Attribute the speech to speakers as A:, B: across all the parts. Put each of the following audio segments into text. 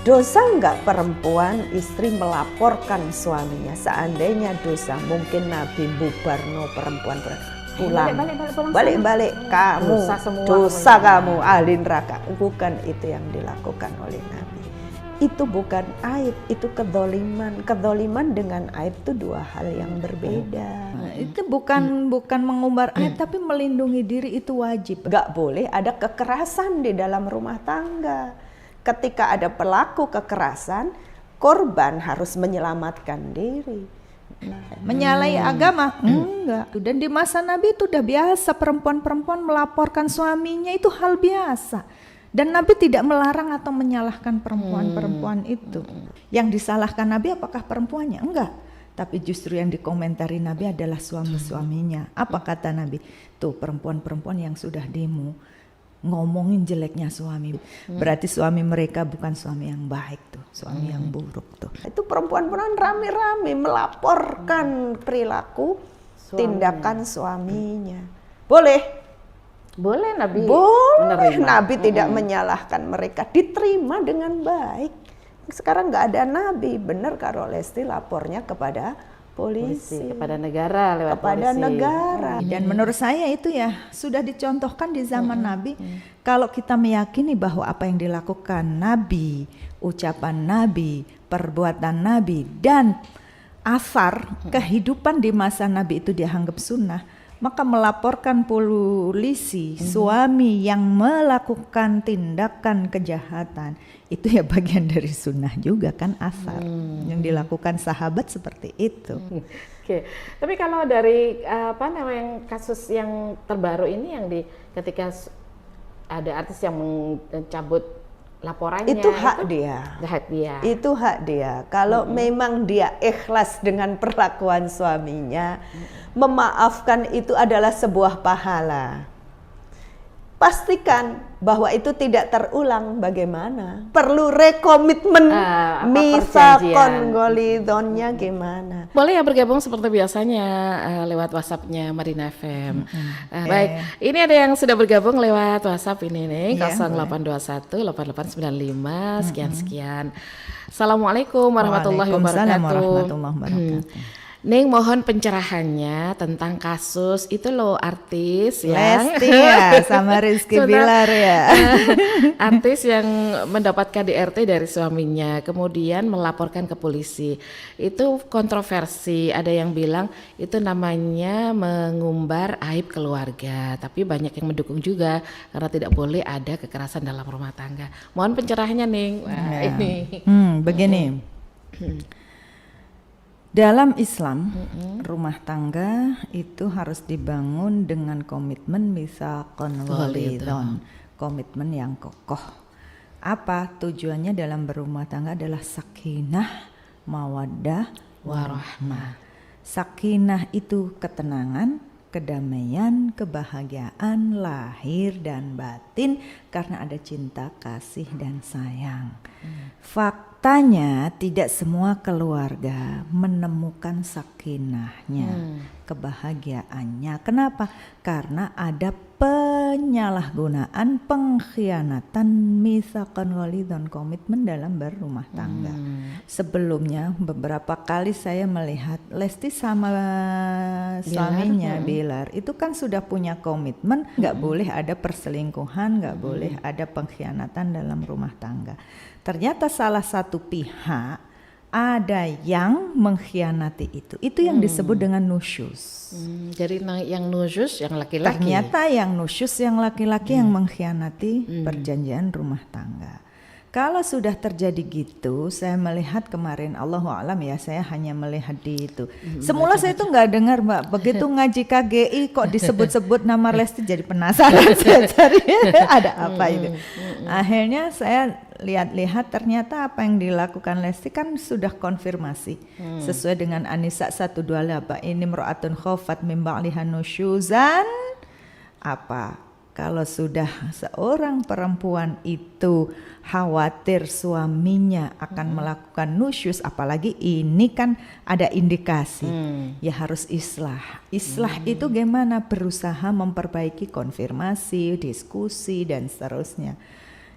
A: Dosa enggak perempuan istri melaporkan suaminya? Seandainya dosa, mungkin Nabi bubarno perempuan pulang. Balik kamu, dosa kamu ahli neraka. Bukan itu yang dilakukan oleh Nabi. Itu bukan aib, itu kedoliman. Kedoliman dengan aib itu dua hal yang berbeda.
B: Itu bukan mengumbar aib, tapi melindungi diri itu wajib.
A: Enggak boleh ada kekerasan di dalam rumah tangga. Ketika ada pelaku kekerasan, korban harus menyelamatkan diri.
B: Menyalahi agama? Enggak. Dan di masa Nabi itu udah biasa perempuan-perempuan melaporkan suaminya, itu hal biasa. Dan Nabi tidak melarang atau menyalahkan perempuan-perempuan itu. Yang disalahkan Nabi apakah perempuannya? Enggak. Tapi justru yang dikomentari Nabi adalah suami-suaminya. Apa kata Nabi? Tuh perempuan-perempuan yang sudah demo ngomongin jeleknya suami. Berarti suami mereka bukan suami yang baik tuh, suami yang buruk tuh.
A: Itu perempuan-perempuan rame-rame melaporkan perilaku tindakan suaminya. Boleh
C: Nabi.
A: Boleh. Nabi tidak menyalahkan mereka, diterima dengan baik. Sekarang nggak ada Nabi, benar Karo Lesti lapornya kepada polisi,
C: kepada negara lewat
A: kepada
C: polisi.
A: Negara.
B: Dan menurut saya itu ya sudah dicontohkan di zaman Nabi. Kalau kita meyakini bahwa apa yang dilakukan Nabi, ucapan Nabi, perbuatan Nabi dan asar kehidupan di masa Nabi itu dianggap sunnah, maka melaporkan polisi suami yang melakukan tindakan kejahatan itu ya bagian dari sunnah juga kan, asar yang dilakukan sahabat seperti itu.
C: Oke. Tapi kalau dari yang kasus yang terbaru ini yang ketika ada artis yang mencabut laporannya,
A: itu hak dia. Itu hak dia. Kalau memang dia ikhlas dengan perlakuan suaminya, memaafkan itu adalah sebuah pahala. Pastikan bahwa itu tidak terulang. Bagaimana? Perlu rekomitmen, misakon golidonnya gimana?
C: Boleh ya bergabung seperti biasanya lewat WhatsApp-nya Madinah FM. Baik, ini ada yang sudah bergabung lewat WhatsApp ini nih, 0821 8895 sekian. Assalamualaikum warahmatullahi wabarakatuh. Ning mohon pencerahannya tentang kasus itu loh, artis yang
B: Lesti ya sama Rizky Bilar ya.
C: Artis yang mendapat KDRT dari suaminya kemudian melaporkan ke polisi. Itu kontroversi, ada yang bilang itu namanya mengumbar aib keluarga, tapi banyak yang mendukung juga karena tidak boleh ada kekerasan dalam rumah tangga. Mohon pencerahannya Ning. Ini.
B: Begini. Dalam Islam, rumah tangga itu harus dibangun dengan komitmen misaqon walidon, komitmen yang kokoh. Apa tujuannya dalam berumah tangga adalah sakinah, mawaddah, warahmah. Sakinah itu ketenangan, kedamaian, kebahagiaan lahir dan batin karena ada cinta, kasih dan sayang. Faktanya tidak semua keluarga menemukan sakinahnya, kebahagiaannya. Kenapa? Karena ada penyalahgunaan, pengkhianatan misaqan walidon, komitmen dalam berumah tangga. Sebelumnya beberapa kali saya melihat Lesti sama suaminya Bilar itu kan sudah punya komitmen, nggak boleh ada perselingkuhan, nggak boleh ada pengkhianatan dalam rumah tangga. Ternyata salah satu pihak ada yang mengkhianati itu yang disebut dengan nusyus.
C: Jadi yang nusyus yang laki-laki.
B: Ternyata yang nusyus yang laki-laki yang mengkhianati perjanjian rumah tangga. Kalau sudah terjadi gitu, saya melihat kemarin, Allahu a'lam ya, saya hanya melihat di itu. Semula saya itu nggak dengar Mbak, begitu ngaji KGI kok disebut-sebut nama Lesti, jadi penasaran saya cari ada apa itu. Akhirnya saya lihat-lihat ternyata apa yang dilakukan Lesti kan sudah konfirmasi sesuai dengan An-Nisa 128, ini mra'atun khafat min ba'liha nusyuzan. Apa? Kalau sudah seorang perempuan itu khawatir suaminya akan melakukan nusyus, apalagi ini kan ada indikasi, ya harus islah. Islah itu gimana? Berusaha memperbaiki, konfirmasi, diskusi dan seterusnya.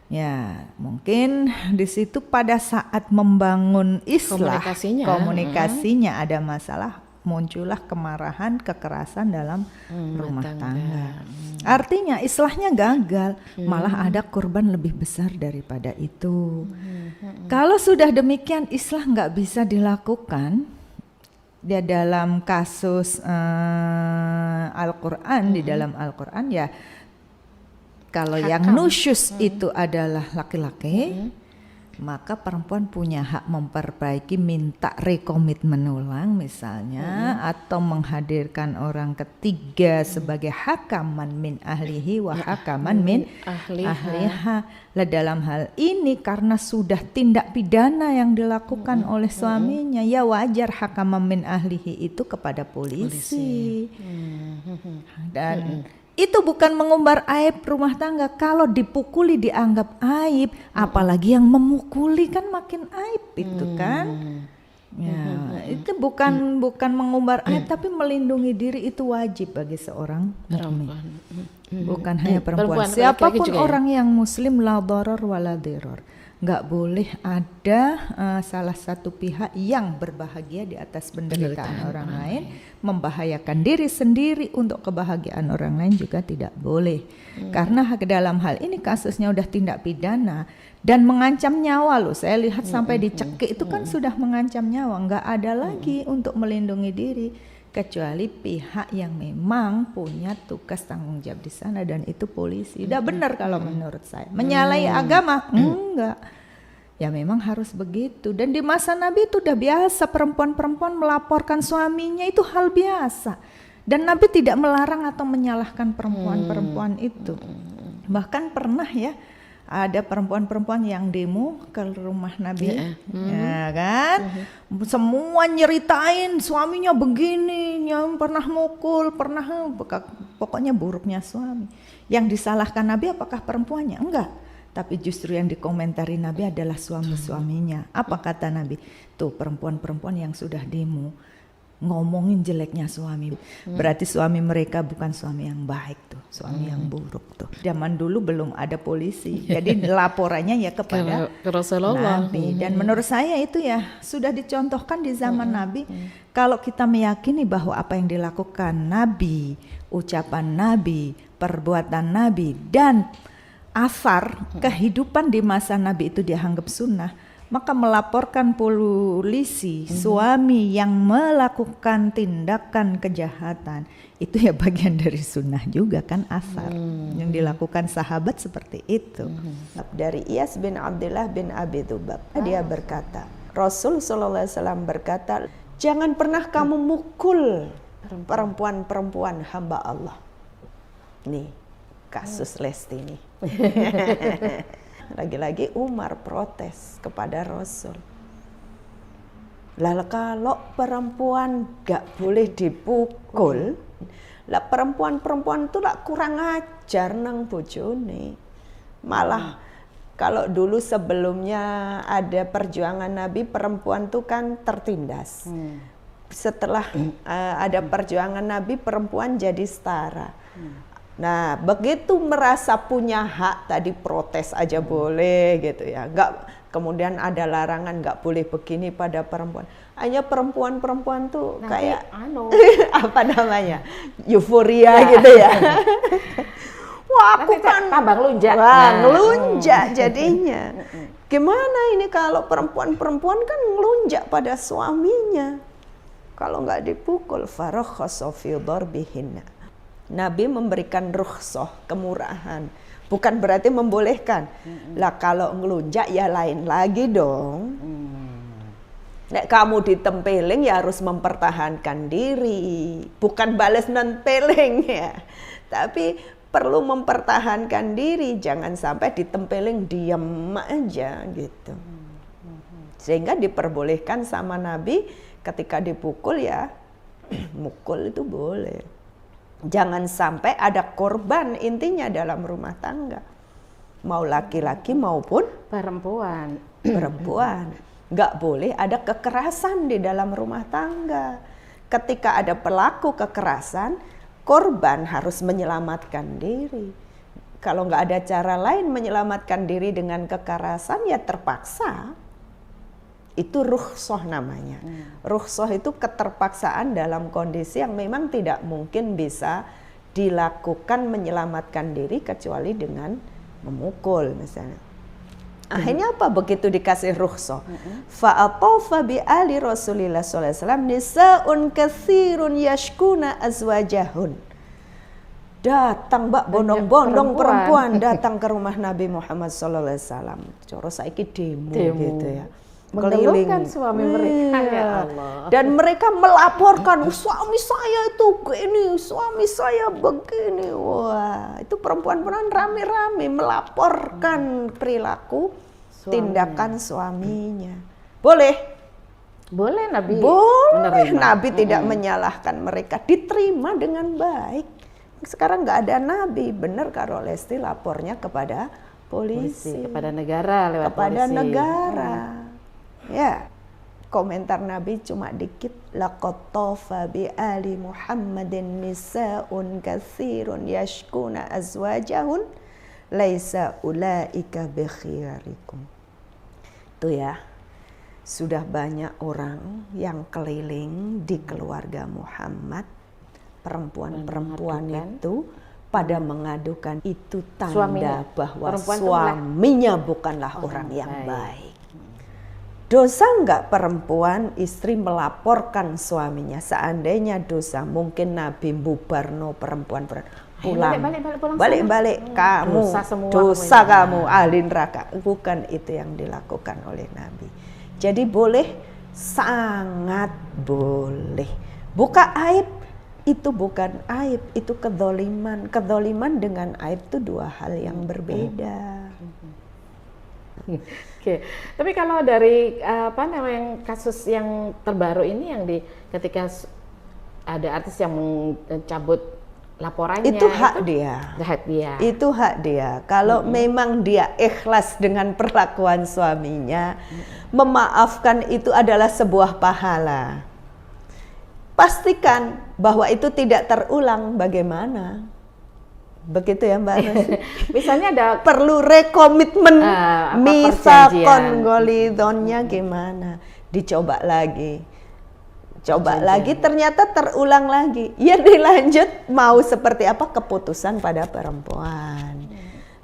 B: Ya, mungkin di situ pada saat membangun islah komunikasinya ada masalah, muncullah kemarahan, kekerasan dalam rumah tangga. Artinya islahnya gagal, malah ada korban lebih besar daripada itu. Kalau sudah demikian islah nggak bisa dilakukan, dia dalam kasus Al-Quran, di dalam Al-Quran ya, kalau yang nusyus itu adalah laki-laki, maka perempuan punya hak memperbaiki, minta rekomitmen ulang misalnya, atau menghadirkan orang ketiga sebagai hakaman min ahlihi wa hakaman min ahliha. Lah dalam hal ini karena sudah tindak pidana yang dilakukan oleh suaminya, ya wajar hakaman min ahlihi itu kepada polisi. Dan itu bukan mengumbar aib rumah tangga. Kalau dipukuli dianggap aib, apalagi yang memukuli kan makin aib itu kan. Ya, itu bukan mengumbar aib, tapi melindungi diri itu wajib bagi seorang perempuan. Bukan hanya perempuan, siapapun orang yang muslim, la darar wala dirar. Nggak boleh ada salah satu pihak yang berbahagia di atas penderitaan orang lain, membahayakan diri sendiri untuk kebahagiaan orang lain juga tidak boleh. Karena dalam hal ini kasusnya udah tindak pidana dan mengancam nyawa loh. Saya lihat sampai dicekik itu kan sudah mengancam nyawa, nggak ada lagi untuk melindungi diri kecuali pihak yang memang punya tugas tanggung jawab di sana, dan itu polisi. Udah benar kalau menurut saya. Menyalahi agama? Enggak. Ya memang harus begitu. Dan di masa Nabi itu udah biasa perempuan-perempuan melaporkan suaminya, itu hal biasa. Dan Nabi tidak melarang atau menyalahkan perempuan-perempuan itu. Bahkan pernah ya ada perempuan-perempuan yang demo ke rumah Nabi, ya kan? Semua nyeritain suaminya begini, yang pernah mukul, pokoknya buruknya suami. Yang disalahkan Nabi apakah perempuannya? Enggak. Tapi justru yang dikomentari Nabi adalah suami-suaminya. Apa kata Nabi? Tuh perempuan-perempuan yang sudah demo ngomongin jeleknya suami. Berarti suami mereka bukan suami yang baik tuh, suami yang buruk tuh. Zaman dulu belum ada polisi, jadi laporannya ya kepada Rasulullah. Nabi. Dan menurut saya itu ya sudah dicontohkan di zaman Nabi. Kalau kita meyakini bahwa apa yang dilakukan Nabi, ucapan Nabi, perbuatan Nabi, dan asar kehidupan di masa Nabi itu dianggap sunnah, maka melaporkan polisi suami yang melakukan tindakan kejahatan itu ya bagian dari sunnah juga kan, asar yang dilakukan sahabat seperti itu. Dari Iyas bin Abdullah bin Abi Dzubab, dia berkata, Rasul SAW berkata, jangan pernah kamu mukul perempuan-perempuan hamba Allah. Nih kasus Lesti nih. Lagi-lagi Umar protes kepada Rasul. Lah kalau perempuan gak boleh dipukul, lah perempuan-perempuan itu lah kurang ajar nang bojone. Malah kalau dulu sebelumnya ada perjuangan Nabi, perempuan tuh kan tertindas. Setelah ada perjuangan Nabi, perempuan jadi setara. Nah, begitu merasa punya hak, tadi protes aja boleh gitu ya. Enggak, kemudian ada larangan nggak boleh begini pada perempuan. Hanya perempuan-perempuan tuh nanti, kayak apa namanya? Euforia gitu ya. Wah, aku kan
A: tambah ngelunjak.
B: Ngelunjak jadinya. Gimana ini kalau perempuan-perempuan kan ngelunjak pada suaminya. Kalau nggak dipukul, farakhasa fi darbihinna. Nabi memberikan rukhsah, kemurahan. Bukan berarti membolehkan. Lah kalau ngelunjak ya lain lagi dong. Nek kamu ditempeling ya harus mempertahankan diri. Bukan balas nempeling ya. Tapi perlu mempertahankan diri. Jangan sampai ditempeling diam aja gitu. Sehingga diperbolehkan sama Nabi ketika dipukul ya mukul itu boleh. Jangan sampai ada korban intinya dalam rumah tangga. Mau laki-laki maupun perempuan. Nggak boleh ada kekerasan di dalam rumah tangga. Ketika ada pelaku kekerasan, korban harus menyelamatkan diri.
A: Kalau nggak ada cara lain menyelamatkan diri dengan kekerasan, ya terpaksa. Itu rukhsah namanya. Rukhsah itu keterpaksaan dalam kondisi yang memang tidak mungkin bisa dilakukan menyelamatkan diri kecuali dengan memukul misalnya. Akhirnya apa? Begitu dikasih rukhsah. Fa'atafa bi ali Rasulillah sallallahu alaihi wasallam nisa'un katsirun yashkuna azwajahun. Datang mbak bondong-bondong perempuan datang ke rumah Nabi Muhammad sallallahu alaihi wasallam. Coro saiki demo gitu ya.
C: Mengeluhkan suami mereka, ya Allah.
A: Dan mereka melaporkan, suami saya itu begini, suami saya begini. Wah, itu perempuan-perempuan rame-rame melaporkan perilaku tindakan suaminya. Boleh?
C: Boleh Nabi.
A: Boleh. Nabi tidak menyalahkan mereka, diterima dengan baik. Sekarang nggak ada Nabi, benar Kak Lesti lapornya kepada polisi,
C: kepada negara lewat
A: kepada
C: polisi.
A: negara. Ya, komentar Nabi cuma dikit. Laqad tafa bi ali Muhammadin nisa'un katsirun yashkuna azwajahun laisa ulaika bi khiyarikum. Itu ya. Sudah banyak orang yang keliling di keluarga Muhammad, perempuan-perempuan itu pada mengadukan itu tanda bahwa suaminya bukanlah orang yang baik. Dosa enggak perempuan istri melaporkan suaminya? Seandainya dosa, mungkin Nabi bubarno perempuan pulang. Balik kamu, dosa kamu ahli neraka. Bukan itu yang dilakukan oleh Nabi. Jadi boleh, sangat boleh. Buka aib, itu bukan aib, itu kedzaliman. Kedzaliman dengan aib itu dua hal yang berbeda.
C: Oke, tapi kalau dari kasus yang terbaru ini yang ketika ada artis yang mencabut laporannya,
A: itu hak dia. Itu hak dia. Kalau memang dia ikhlas dengan perlakuan suaminya, memaafkan itu adalah sebuah pahala. Pastikan bahwa itu tidak terulang. Bagaimana? Begitu ya Mbak Rosi.
C: Misalnya ada
A: perlu rekomitmen, misakon golidonnya gimana? Dicoba lagi, coba lagi, ternyata terulang lagi. Ya dilanjut, mau seperti apa keputusan pada perempuan.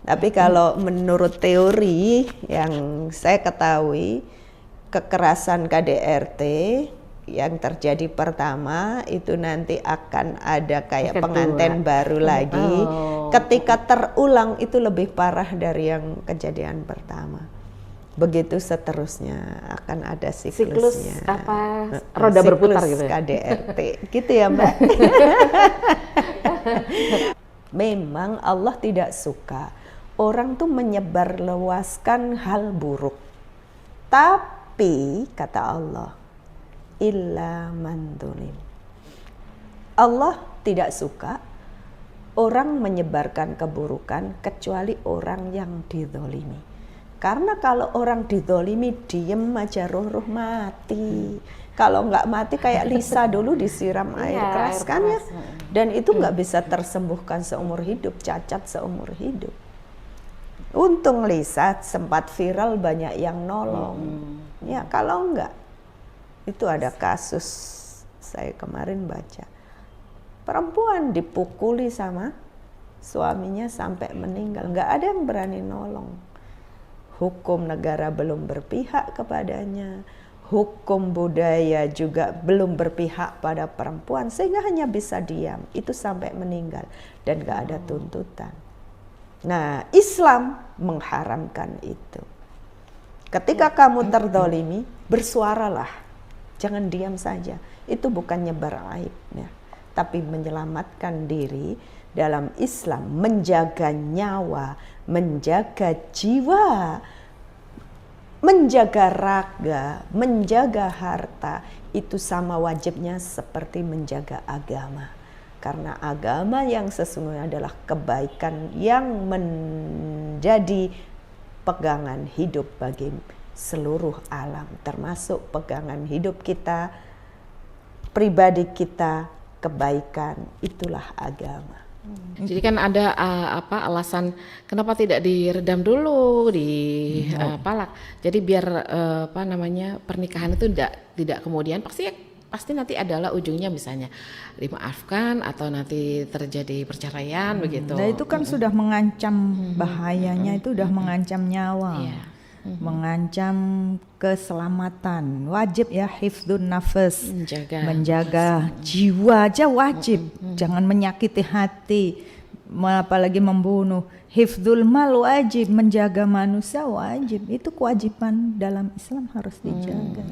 A: Tapi kalau menurut teori yang saya ketahui, kekerasan KDRT yang terjadi pertama itu nanti akan ada kayak pengantin baru lagi. Ketika terulang itu lebih parah dari yang kejadian pertama. Begitu seterusnya akan ada siklusnya.
C: Roda berputar gitu ya?
A: KDRT gitu ya Mbak. Memang Allah tidak suka orang tuh menyebarluaskan hal buruk. Tapi kata Allah, illa man dzulim. Allah tidak suka orang menyebarkan keburukan kecuali orang yang dizolimi. Karena kalau orang dizolimi diem aja roh mati. Kalau nggak mati kayak Lisa dulu disiram air keras kan ya. Dan itu nggak bisa tersembuhkan seumur hidup, cacat seumur hidup. Untung Lisa sempat viral, banyak yang nolong. Ya kalau enggak, itu ada kasus saya kemarin baca. Perempuan dipukuli sama suaminya sampai meninggal. Nggak ada yang berani nolong. Hukum negara belum berpihak kepadanya. Hukum budaya juga belum berpihak pada perempuan. Sehingga hanya bisa diam. Itu sampai meninggal. Dan nggak ada tuntutan. Nah, Islam mengharamkan itu. Ketika kamu terzalimi, bersuaralah. Jangan diam saja. Itu bukan nyebar aib, ya. Tapi menyelamatkan diri dalam Islam, menjaga nyawa, menjaga jiwa, menjaga raga, menjaga harta, itu sama wajibnya seperti menjaga agama. Karena agama yang sesungguhnya adalah kebaikan yang menjadi pegangan hidup bagi seluruh alam, termasuk pegangan hidup kita, pribadi kita, kebaikan, itulah agama.
C: Jadi kan ada alasan kenapa tidak diredam dulu di palak. Jadi biar pernikahan itu tidak kemudian pasti nanti adalah ujungnya misalnya dimaafkan atau nanti terjadi perceraian begitu.
B: Nah itu kan sudah mengancam bahayanya, itu sudah mengancam nyawa.
C: Iya.
B: Mengancam keselamatan. Wajib ya hifdzun nafas, menjaga jiwa aja wajib. Jangan menyakiti hati, apalagi membunuh. Hifdzul mal wajib, menjaga manusia wajib. Itu kewajiban dalam Islam harus dijaga.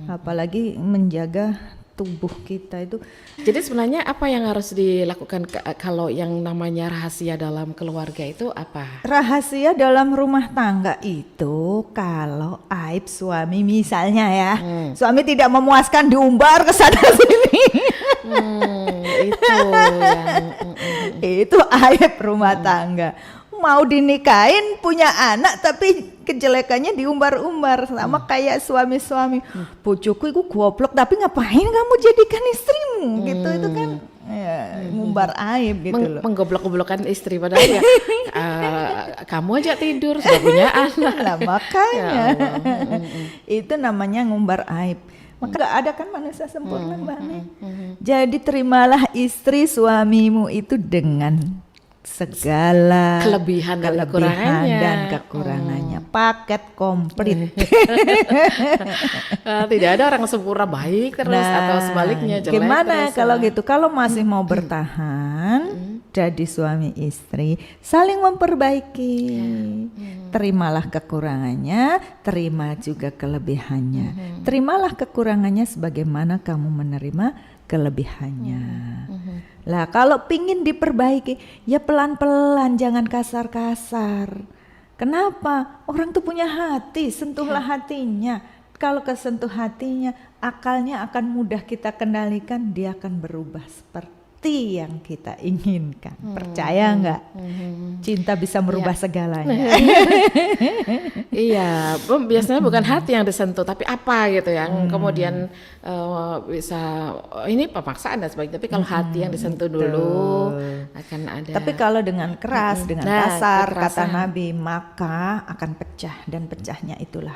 B: Apalagi menjaga tubuh kita itu.
C: Jadi sebenarnya apa yang harus dilakukan kalau yang namanya rahasia dalam keluarga itu apa?
B: Rahasia dalam rumah tangga itu kalau aib suami misalnya ya, suami tidak memuaskan diumbar ke sana sini.
C: Itu yang
B: itu aib rumah tangga. Mau dinikahin punya anak tapi kejelekannya diumbar-umbar sama kayak suami-suami. Bojoku itu goblok tapi ngapain kamu jadikan istrimu gitu, itu kan ya, ngumbar aib gitu loh.
C: Menggoblok-goblokkan istri padahal ya kamu aja tidur sudah punya anak.
B: Lah makanya itu namanya ngumbar aib. Maka gak ada kan manusia sempurna Mbak Ani. Jadi terimalah istri suamimu itu dengan segala
C: kelebihan
B: dan kekurangannya, paket komplit.
C: Tidak ada orang sempurna baik terus atau sebaliknya jelek.
B: Gimana
C: terus,
B: kalau gitu? Kalau masih mau bertahan jadi suami istri, saling memperbaiki. Terimalah kekurangannya, terima juga kelebihannya. Terimalah kekurangannya sebagaimana kamu menerima kelebihannya. Lah kalau pingin diperbaiki ya pelan-pelan, jangan kasar-kasar. Kenapa? Orang tuh punya hati, sentuhlah hatinya. Kalau kesentuh hatinya, akalnya akan mudah kita kendalikan, dia akan berubah seperti yang kita inginkan. Percaya nggak? Cinta bisa merubah segalanya.
C: Iya, biasanya bukan hati yang disentuh, tapi apa gitu yang kemudian bisa ini pemaksaan dan sebagainya. Tapi kalau hati yang disentuh dulu akan ada.
B: Tapi kalau dengan keras, dengan kasar, kata Nabi, maka akan pecah, dan pecahnya itulah